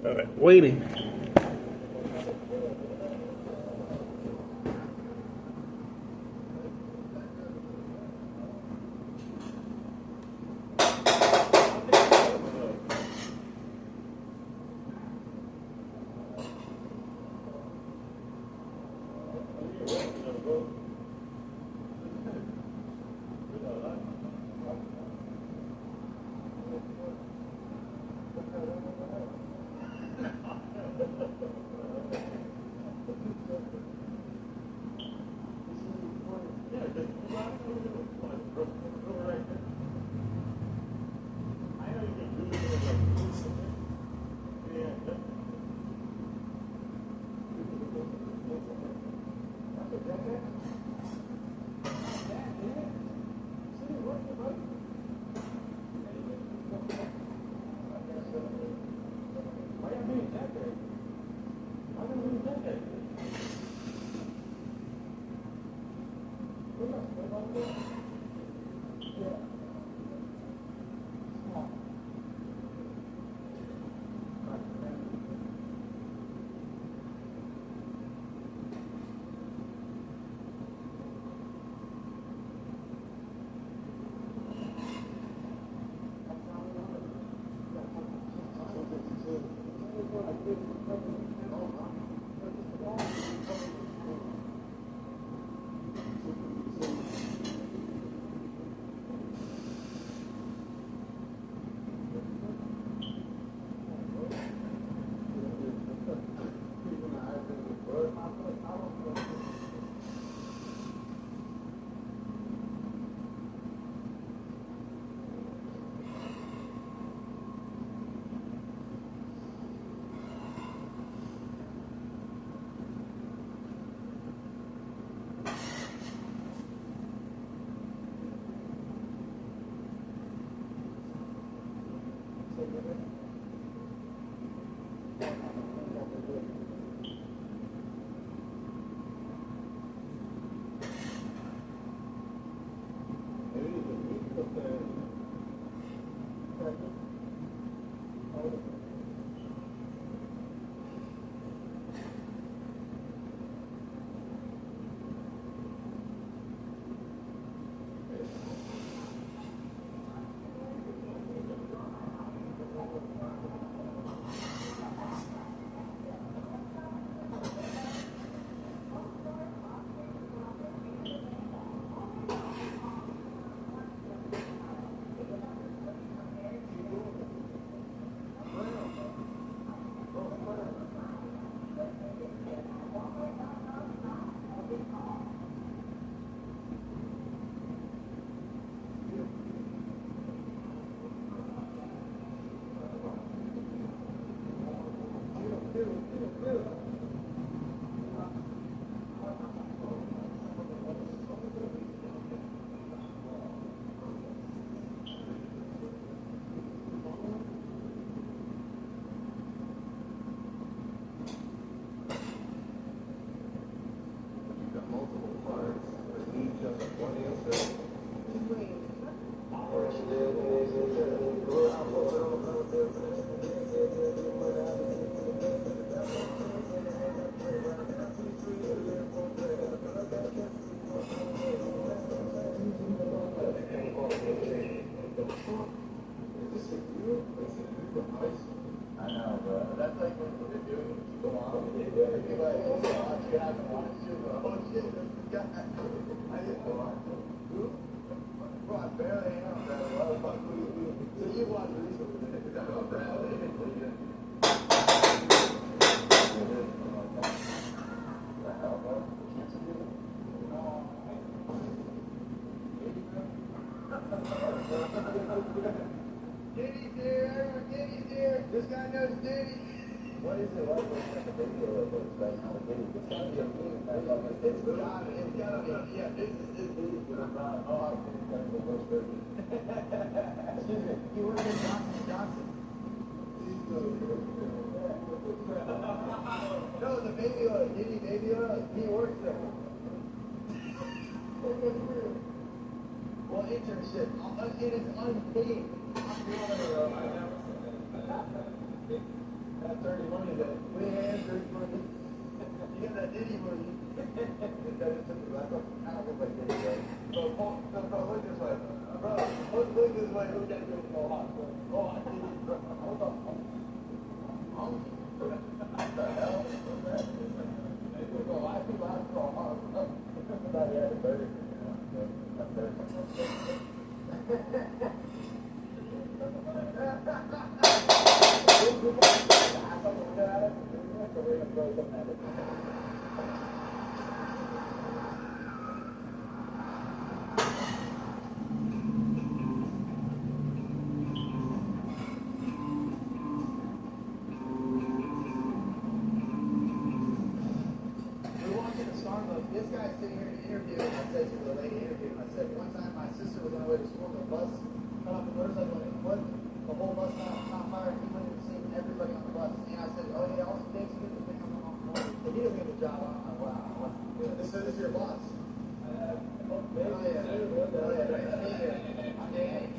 All right, waiting. internship. It is unpaid. That dirty money, that way dirty money. You got that Diddy money. That is just like a kind of like Diddy, right? So look this way. Bro, look this way. Look at you. Oh, hot, bro. Oh, I did it, bro. Hold on. What the hell? What's that? Hey, look, oh, I feel like I'm hard. I thought you had a burger. This guy's sitting here in an interview, and I said to the lady interviewing, I said, one time my sister was on her way to school, and the bus cut off the motorcycle, and what? The whole bus caught fire, and he went and seen everybody on the bus. And I said, oh, yeah, also thanks you for the thing on the phone. So he doesn't get the job. I'm like, wow. This is your boss. Oh, yeah. Oh, yeah. Nice to meet you. Okay.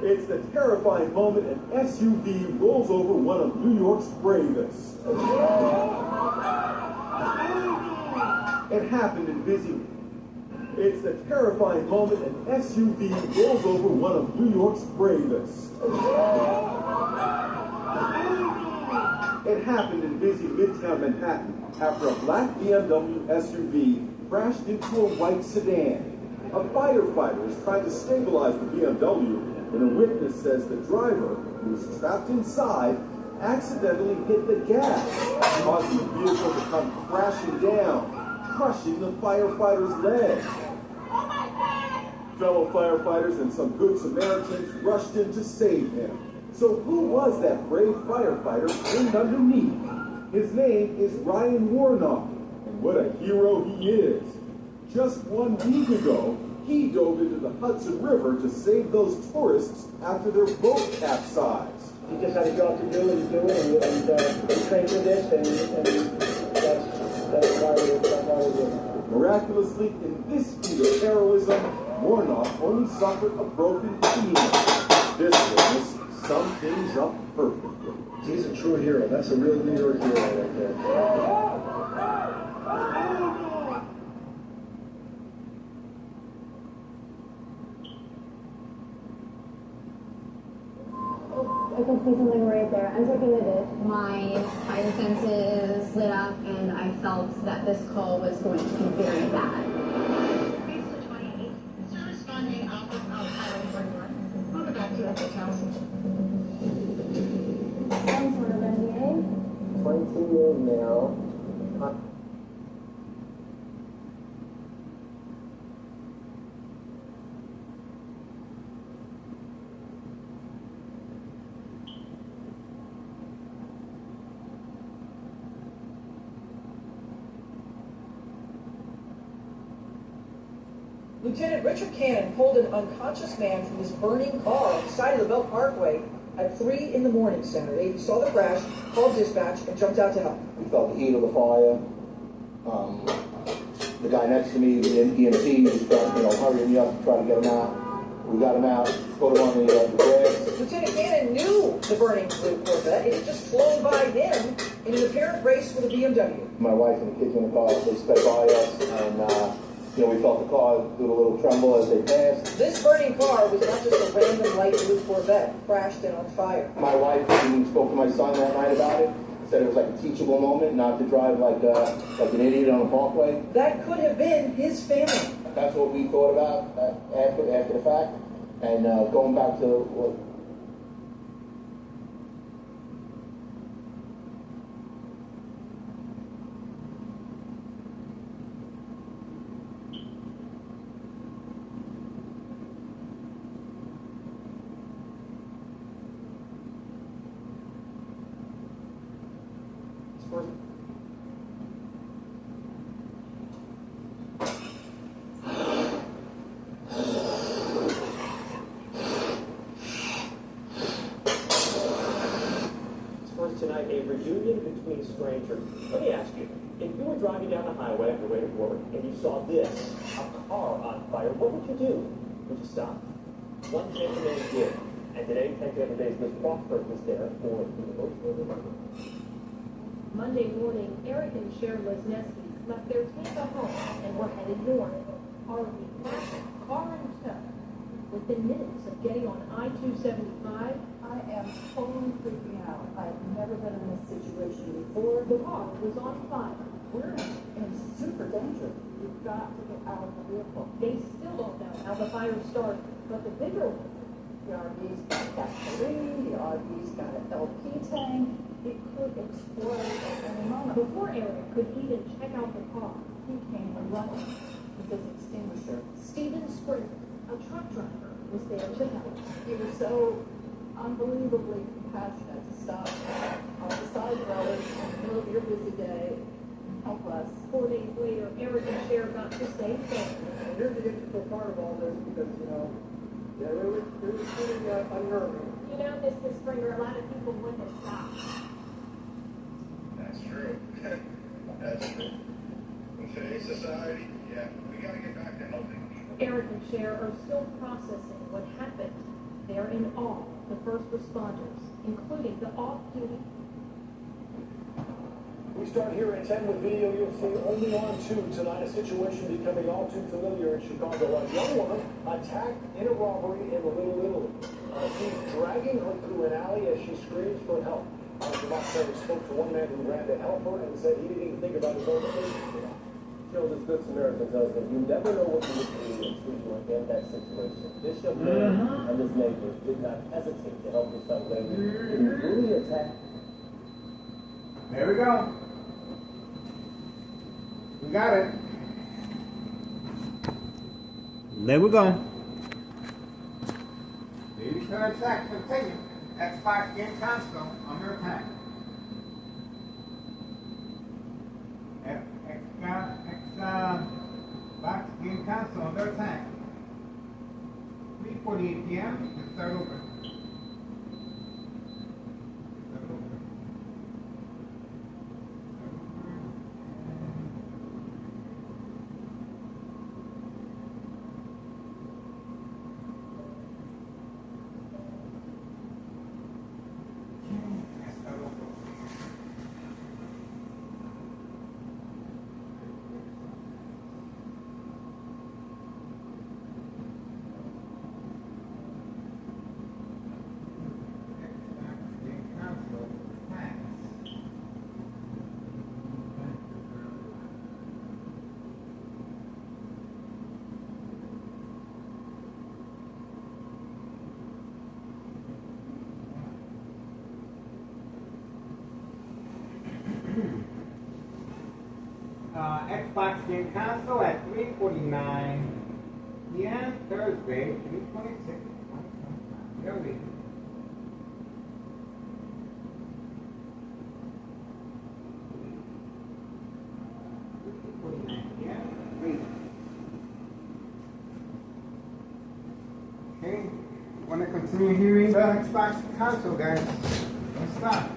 It's the terrifying moment an SUV rolls over one of New York's bravest. It happened in busy. It's the terrifying moment an SUV rolls over one of New York's bravest. It happened in busy Midtown Manhattan after a black BMW SUV crashed into a white sedan. A firefighter is trying to stabilize the BMW when a witness says the driver, who was trapped inside, accidentally hit the gas, causing the vehicle to come crashing down, crushing the firefighter's leg. Fellow firefighters and some good Samaritans rushed in to save him. So who was that brave firefighter pinned underneath? His name is Ryan Warnock, and what a hero he is. Just 1 week ago, he dove into the Hudson River to save those tourists after their boat capsized. He just had a job to do and do it, and trained for this, and that's why we're doing it. Miraculously, in this feat of heroism, Warnock only suffered a broken femur. This witness summed things up perfectly. He's a true hero. That's a real New York hero right there. I can see something right there. As I did it, my spider senses lit up, and I felt that this call was going to be very bad. Basically 28. Still responding off of Highway 41. Moving back to the hotel. Some sort of NDA. 22 years now. Lieutenant Richard Cannon pulled an unconscious man from his burning car on the side of the Belt Parkway at 3 in the morning, Senator. He saw the crash, called dispatch, and jumped out to help. We felt the heat of the fire. The guy next to me, the EMT, was trying, hurrying me up to try to get him out. We got him out, put him on the grass. Lieutenant Cannon knew the burning blue Corvette. It had just flown by him in an apparent race with a BMW. My wife and the kids in the car, they sped by us, and we felt the car do a little tremble as they passed. This burning car was not just a random light blue Corvette, crashed and on fire. My wife spoke to my son that night about it. Said it was like a teachable moment, not to drive like an idiot on a parkway. That could have been his family. That's what we thought about after the fact. And going back to what. Tonight, a reunion between strangers. Let me ask you, if you were driving down the highway on your way to work and you saw this, a car on fire, what would you do? Would you stop? One gentleman did, and today, Penn Days Miss Crawford was there for the emotional remembrance. Monday morning, Eric and Sharon Lesniewski left their Tampa home and were headed north. RV flashing, car in tow. Within minutes of getting on I-275, I am totally freaking out. I've never been in this situation before. the car was on fire. We're in super danger. You've got to get out of the vehicle. They still don't know how the fire started, but the bigger one, The RV's got gasoline, the RV's got an LP tank. It could explode at any moment. before Eric could even check out the car, He came running with his extinguisher. Stephen Springer, a truck driver, was there to help. He was so unbelievably compassionate to stop on the side road in the middle of your busy day. Help us. 4 days later, Eric and Cher got to stay there. And here's the integral part of all this because, it was pretty unnerving. You know, Mr. Springer, a lot of people wouldn't have stopped. That's true. That's true. In today's society, we got to get back to helping people. Eric and Cher are still processing what happened. They're in awe of the first responders, including the off-duty. We start here at 10 with video you'll see only on 2 tonight. A situation becoming all too familiar in Chicago. A young woman attacked in a robbery in Little Italy. He's dragging her through an alley as she screams for help. The boxer spoke to one man who ran to help her and said he didn't even think about his own safety. Shows us Good Samaritan tells us you never know what you would do until you are in that situation. This young man and his neighbors did not hesitate to help this young lady in the brutally attacked. There we go. We got it. There we go. Ladies got attack. Continue. Xbox Game Console under attack. Xbox Game Console under attack. 3:48 p.m. Let's start over. Xbox Game Console at 3:49 p.m. Thursday, June 26th. Here we go. Okay, want to continue hearing the Xbox console, guys? Don't stop.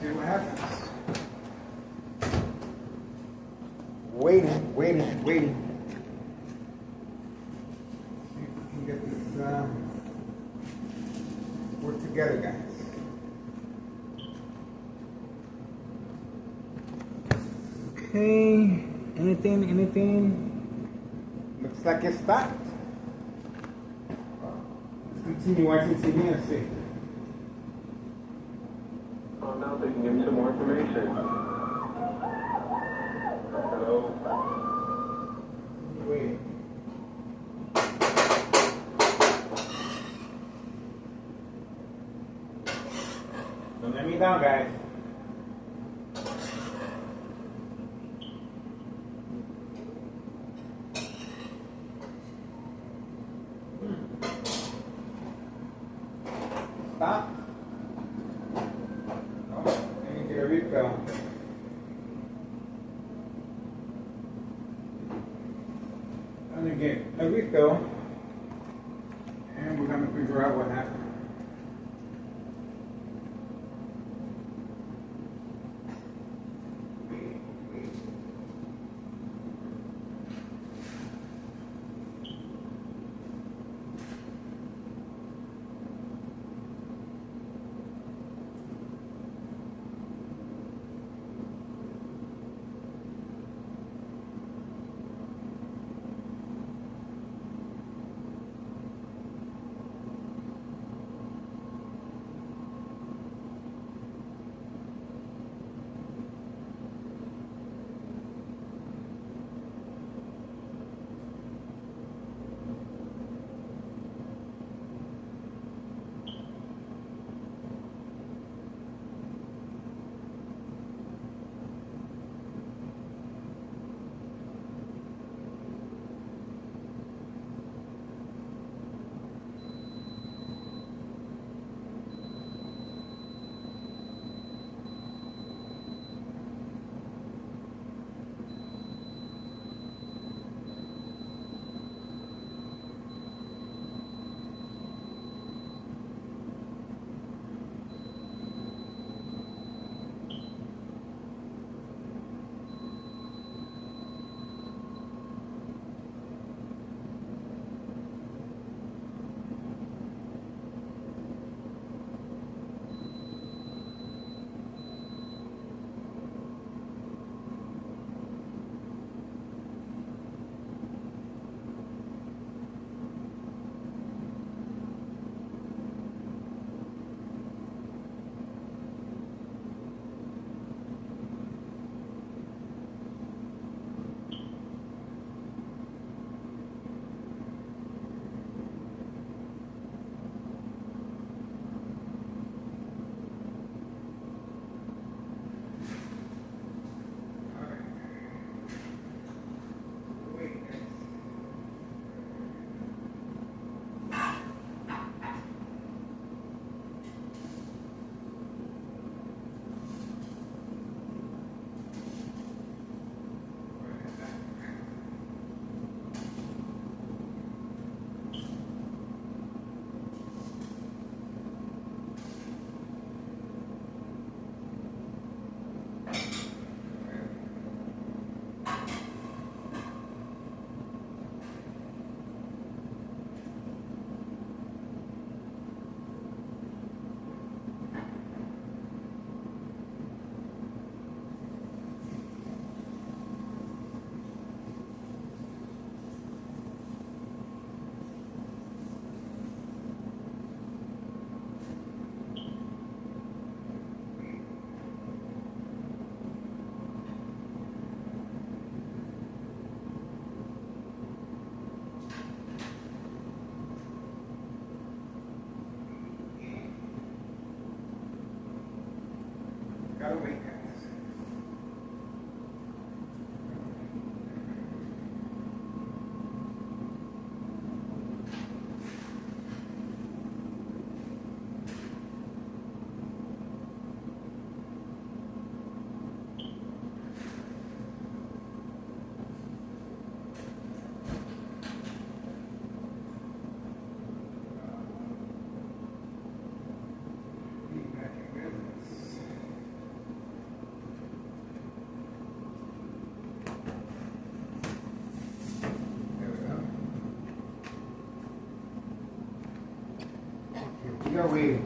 See what happens. Waiting. See if we can get this work together, guys. Okay. Anything? Looks like it stopped. Let's continue watching TV and see. Now they can give me some more information. Hello? Wait. Don't let me down, guys. Stop. Get a refill. I'm gonna get a refill, and we're gonna figure out what happened. We are waiting.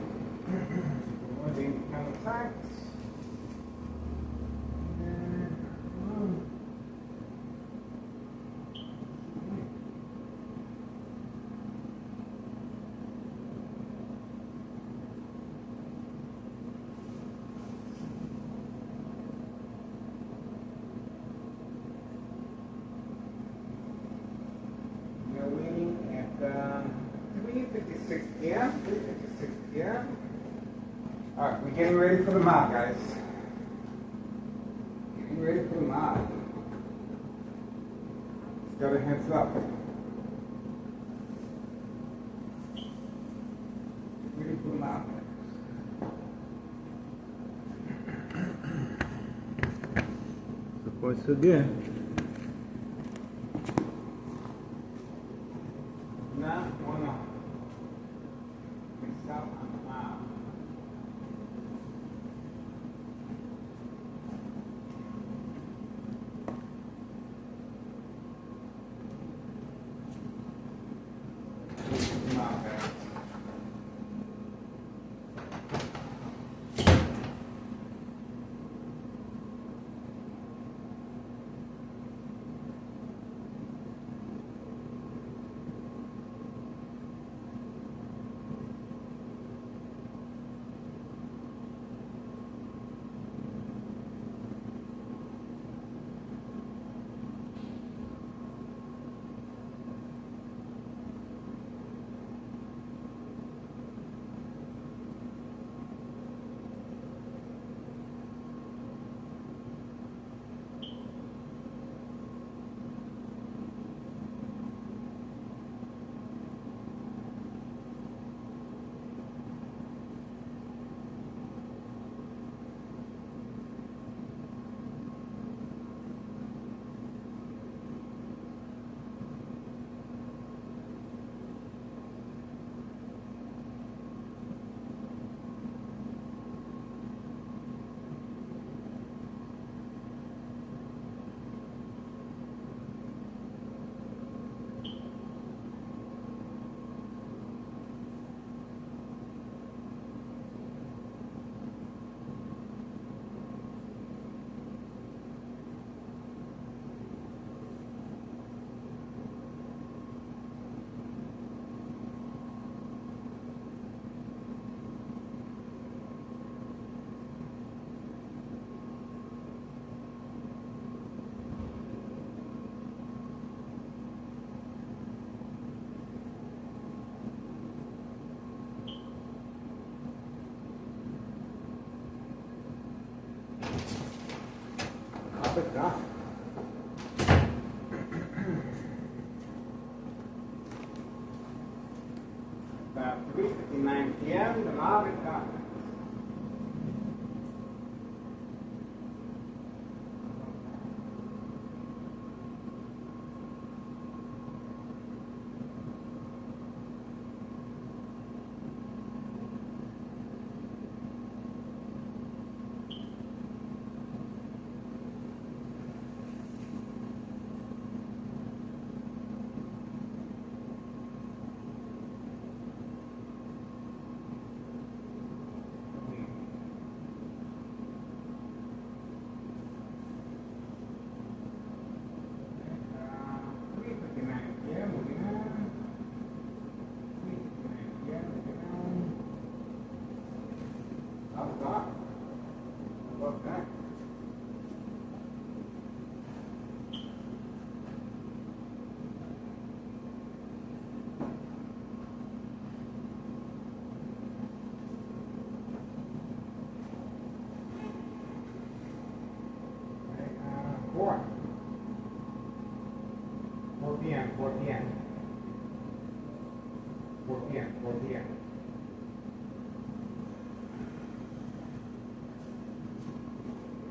We're waiting to come back. We are waiting at 3:56 p.m. 3:56 p.m. All right, we're getting ready for the mob, guys. Getting ready for the mob. Just got a heads up. Ready for the mob. So far, so good. Not wanna miss out on the mob. Mob, guys. Good God. About 3:59 p.m. The mob is gone.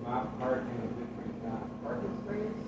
Not parking in different parking space.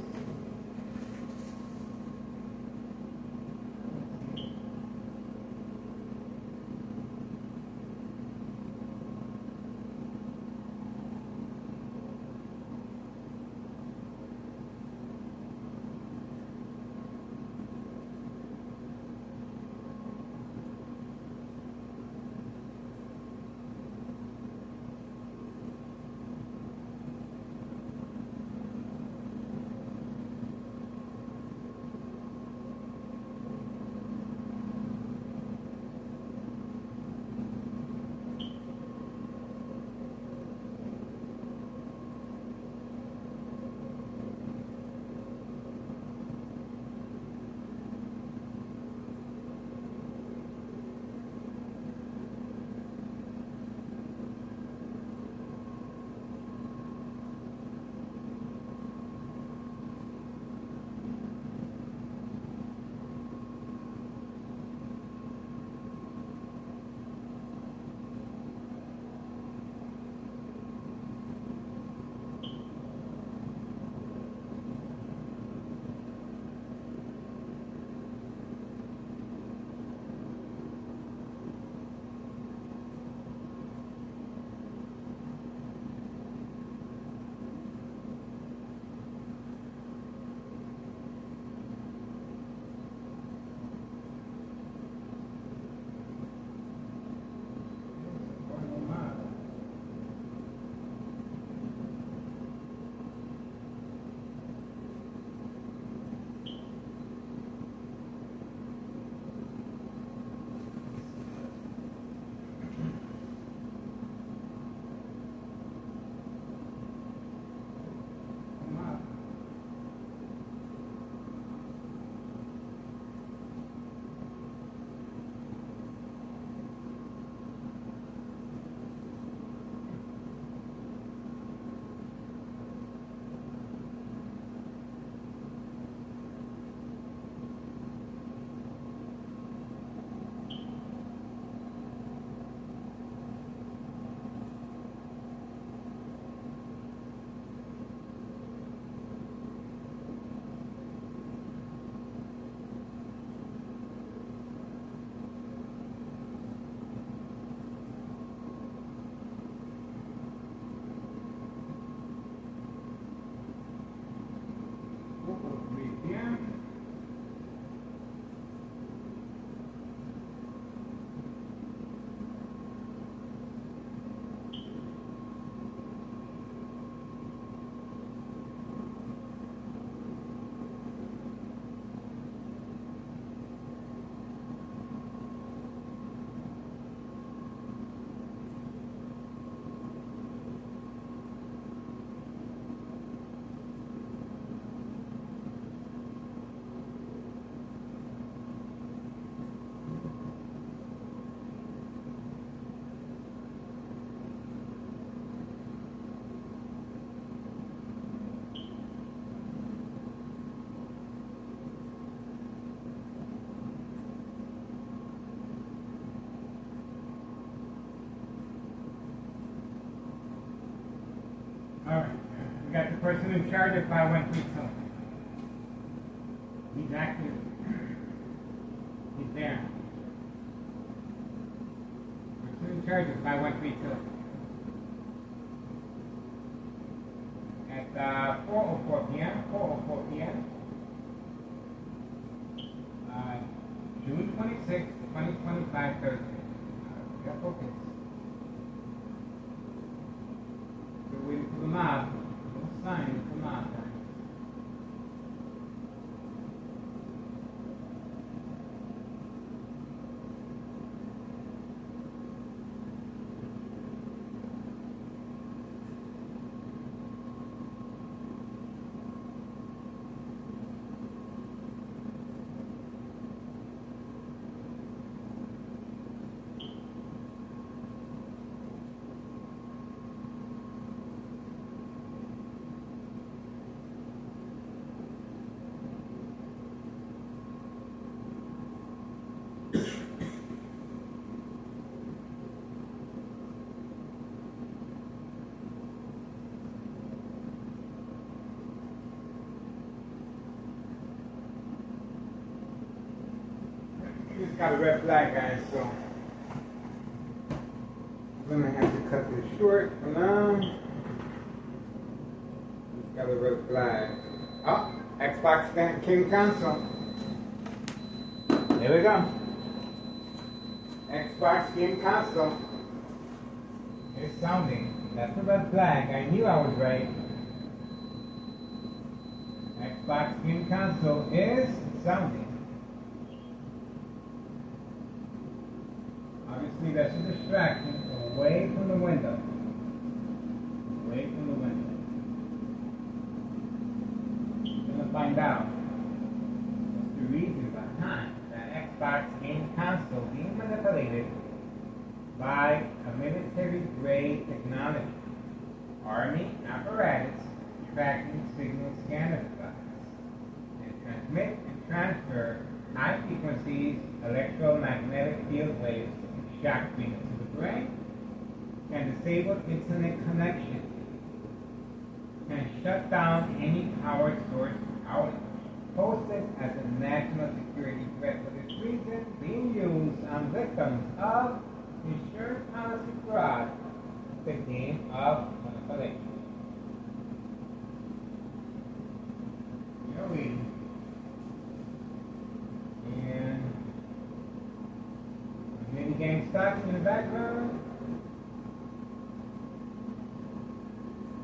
person in charge of 513 He's active. He's there. Person in charge of 513 At 4:04 p.m. 4:04 p.m. June 26, 2025, Thursday. Yeah, focus. We're waiting for the mob. No sign of the mob. Just got a red flag, guys, so I'm gonna have to cut this short for now. Just got a red flag. Oh, Xbox Game Console. There we go. Xbox Game Console. It's sounding. That's a red flag. I knew I was right. Xbox Game Console is sounding. Obviously, that's a distraction away from the window. Away from the window. We're going to find out what's the reason behind that Xbox Game Console being manipulated by a military-grade technology. Army apparatus tracking signal scanner device and transmit and transfer high frequencies electromagnetic field waves shock signal to the brain, can disable internet connection, can shut down any power source outage, posted as a national security threat for this reason, being used on victims of insurance policy fraud, the game of manipulation. You're reading. And mini game starting in the background.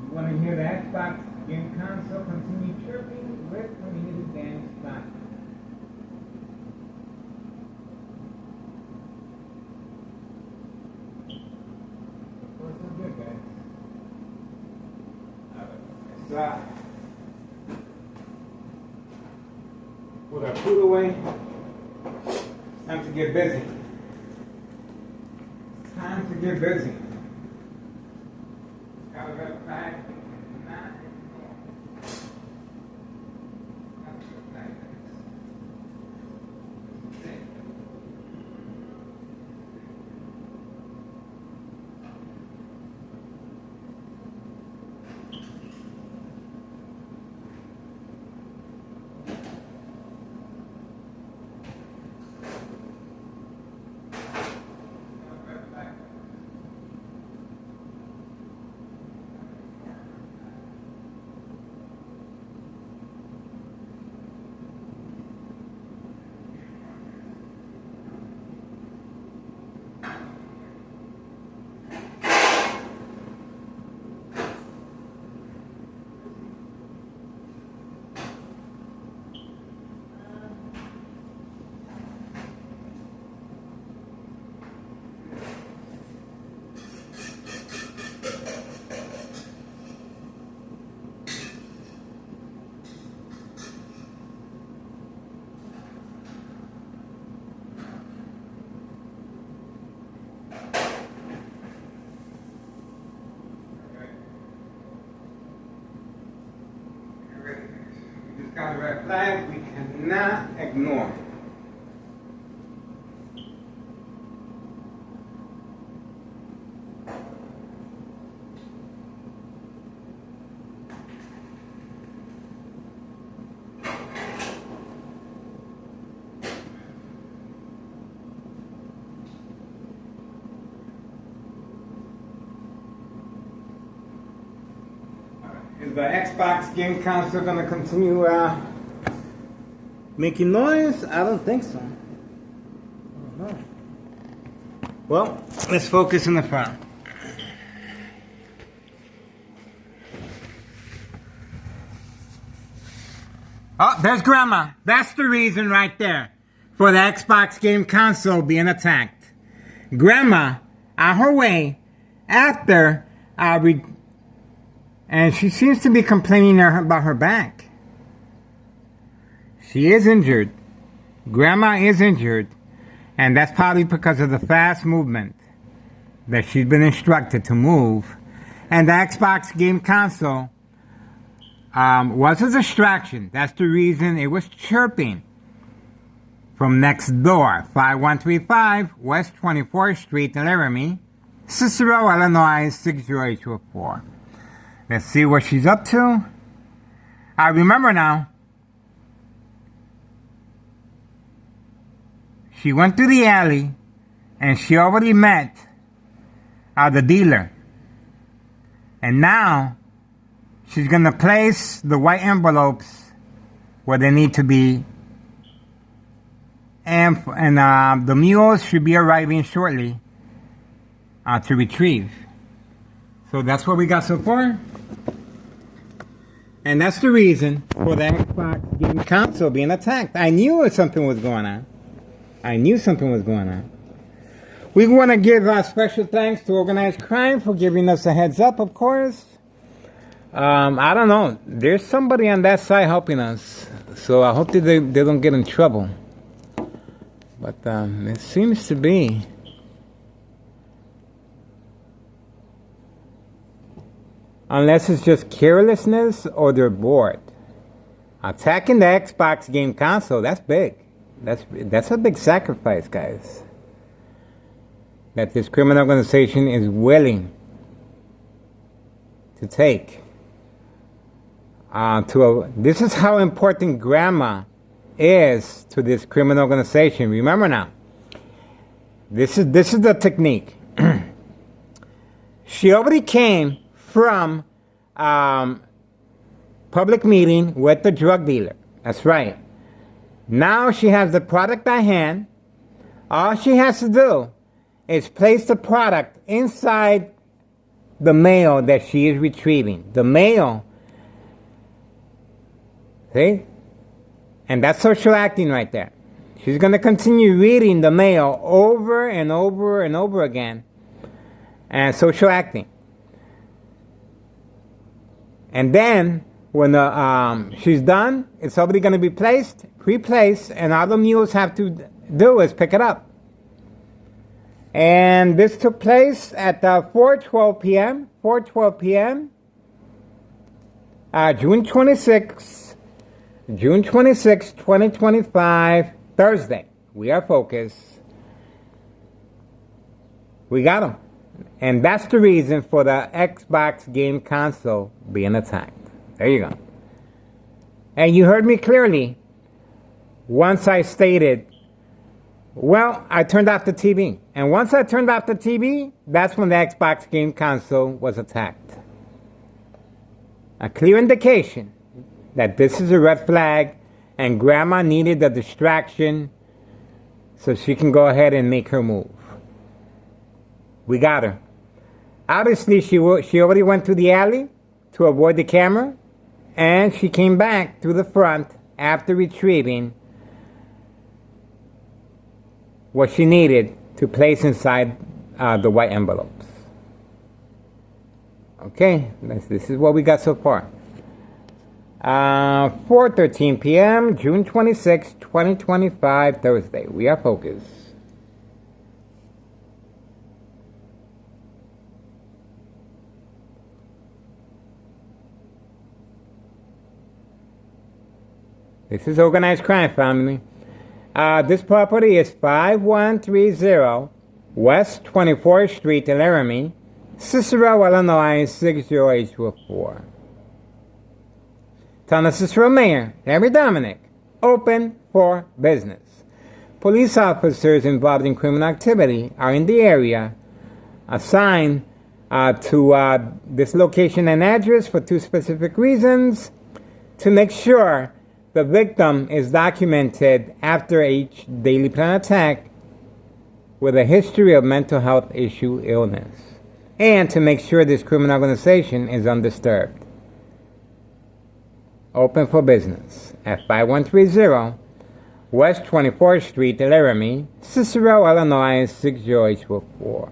You want to hear the Xbox Game Console continue chirping with community game starting. Of course, I'm good, guys. Alright, put our food away. Time to get busy. Time to get busy. Got a red flag. Got a red flag we cannot ignore. the Xbox Game Console gonna continue making noise? I don't think so. I don't know. Well, let's focus in the front. Oh, there's Grandma. That's the reason right there for the Xbox Game Console being attacked. Grandma on her way after and she seems to be complaining about her back. She is injured. Grandma is injured, and that's probably because of the fast movement that she's been instructed to move. And the Xbox Game Console was a distraction. That's the reason it was chirping from next door, 5135 West 24th Street in Laramie, Cicero, Illinois, 60824. Let's see what she's up to. I remember now. She went through the alley and she already met the dealer. And now she's going to place the white envelopes where they need to be. And the mules should be arriving shortly to retrieve. So that's what we got so far. And that's the reason for the Xbox Game Console being attacked. I knew something was going on. I knew something was going on. We want to give special thanks to Organized Crime for giving us a heads up, of course. I don't know. There's somebody on that side helping us. So I hope that they don't get in trouble. But it seems to be. Unless it's just carelessness or they're bored. Attacking the Xbox Game Console, that's big. That's a big sacrifice, guys. That this criminal organization is willing to take. This is how important Grandma is to this criminal organization. Remember now, this is the technique. She already came from public meeting with the drug dealer. That's right. Now she has the product at hand. All she has to do is place the product inside the mail that she is retrieving. The mail. See? And that's social acting right there. She's going to continue reading the mail over and over and over again. And social acting. And then, when she's done, it's already going to be placed, pre-placed, and all the mules have to do is pick it up. And this took place at 4:12 p.m., June 26, 2025, Thursday. We are focused. We got them. And that's the reason for the Xbox Game Console being attacked. There you go. And you heard me clearly once I stated, well, I turned off the TV. And once I turned off the TV, that's when the Xbox Game Console was attacked. A clear indication that this is a red flag and Grandma needed a distraction so she can go ahead and make her move. We got her. Obviously, she already went through the alley to avoid the camera, and she came back through the front after retrieving what she needed to place inside the white envelopes. Okay, this is what we got so far. 4:13 p.m., June 26, 2025, Thursday. We are focused. This is Organized Crime, family. This property is 5130 West 24th Street in Laramie, Cicero, Illinois, 60824. Town of Cicero Mayor, Larry Dominic, open for business. Police officers involved in criminal activity are in the area assigned to this location and address for 2 specific reasons: to make sure the victim is documented after each Daily Plan attack with a history of mental health issue illness, and to make sure this criminal organization is undisturbed. Open for business at 5130 West 24th Street, Laramie, Cicero, Illinois 60844.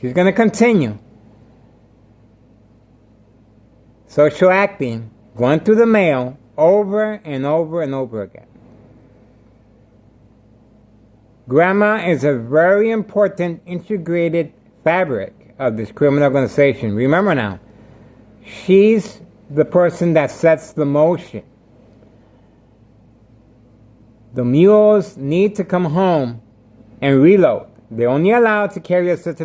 She's going to continue. Social acting, going through the mail over and over and over again. Grandma is a very important integrated fabric of this criminal organization. Remember now, she's the person that sets the motion. The mules need to come home and reload. They're only allowed to carry a certain